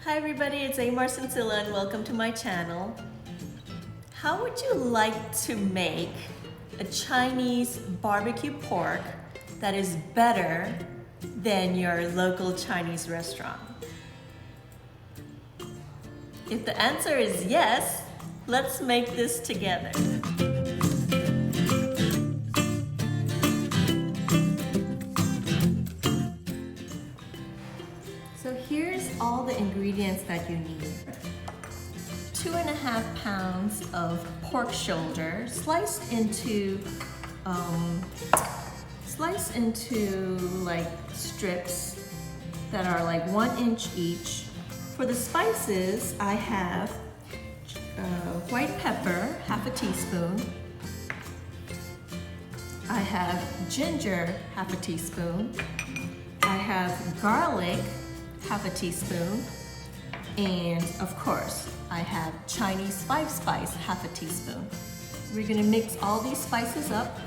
Hi everybody, it's Amar Sincilla and welcome to my channel. How would you like to make a Chinese barbecue pork that is better than your local Chinese restaurant? If the answer is yes, let's make this together. So here's all the ingredients that you need. 2.5 pounds of pork shoulder sliced into like strips that are like 1 inch each. For the spices, I have white pepper, ½ teaspoon. I have ginger, ½ teaspoon. I have garlic, ½ teaspoon. And of course, I have Chinese spice, ½ teaspoon. We're gonna mix all these spices up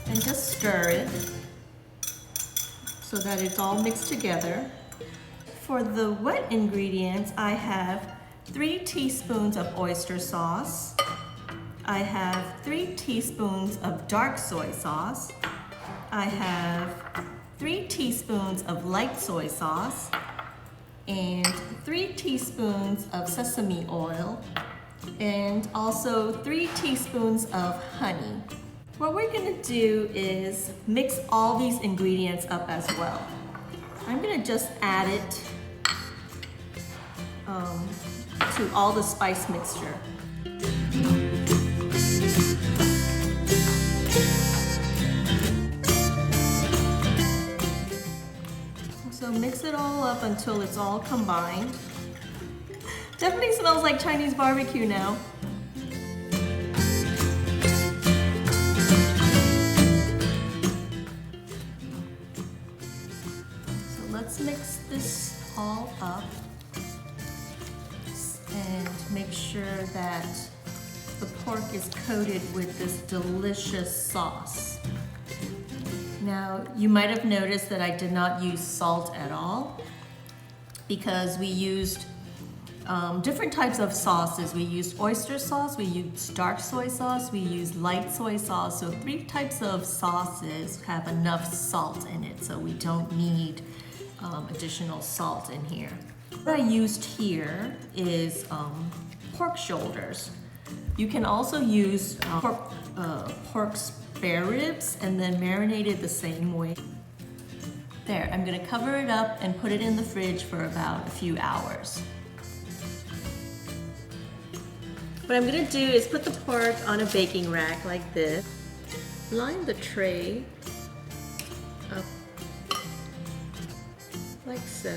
and just stir it so that it's all mixed together. For the wet ingredients, I have 3 teaspoons of oyster sauce. I have 3 teaspoons of dark soy sauce. I have 3 teaspoons of light soy sauce and 3 teaspoons of sesame oil and also 3 teaspoons of honey. What we're gonna do is mix all these ingredients up as well. I'm gonna just add it to all the spice mixture. So mix it all up until it's all combined. Definitely smells like Chinese barbecue now. So let's mix this all up and make sure that the pork is coated with this delicious sauce. Now, you might have noticed that I did not use salt at all because we used different types of sauces. We used oyster sauce, we used dark soy sauce, we used light soy sauce. So 3 types of sauces have enough salt in it, so we don't need additional salt in here. What I used here is pork shoulders. You can also use pork spare ribs and then marinate it the same way. There, I'm gonna cover it up and put it in the fridge for about a few hours. What I'm gonna do is put the pork on a baking rack like this. Line the tray up like so.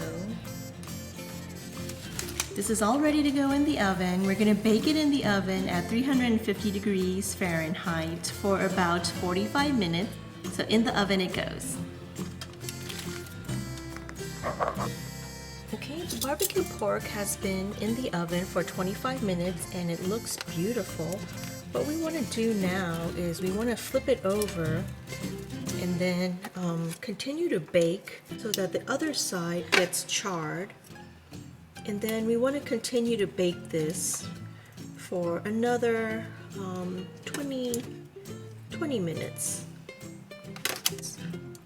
This is all ready to go in the oven. We're gonna bake it in the oven at 350 degrees Fahrenheit for about 45 minutes. So in the oven it goes. Okay, the barbecue pork has been in the oven for 25 minutes and it looks beautiful. What we wanna do now is we wanna flip it over and then continue to bake so that the other side gets charred. And then we want to continue to bake this for another 20 minutes.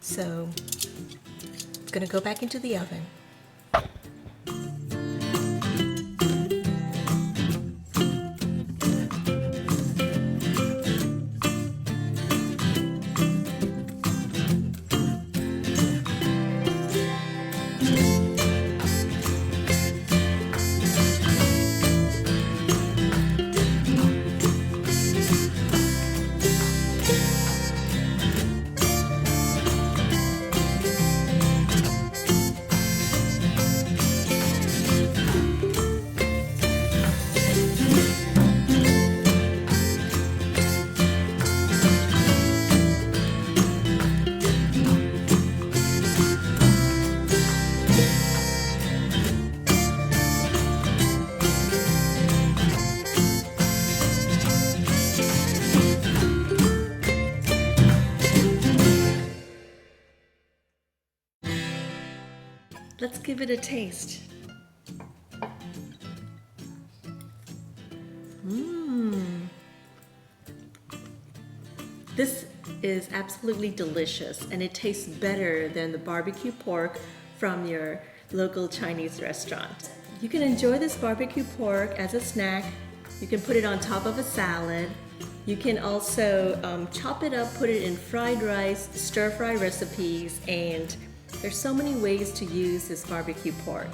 So it's going to go back into the oven. Let's give it a taste. This is absolutely delicious, and it tastes better than the barbecue pork from your local Chinese restaurant. You can enjoy this barbecue pork as a snack. You can put it on top of a salad. You can also chop it up, put it in fried rice, stir-fry recipes, and there's so many ways to use this barbecue pork.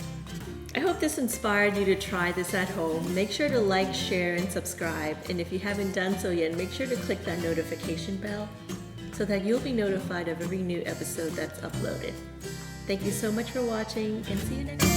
I hope this inspired you to try this at home. Make sure to like, share, and subscribe. And if you haven't done so yet, make sure to click that notification bell so that you'll be notified of every new episode that's uploaded. Thank you so much for watching, and see you next time.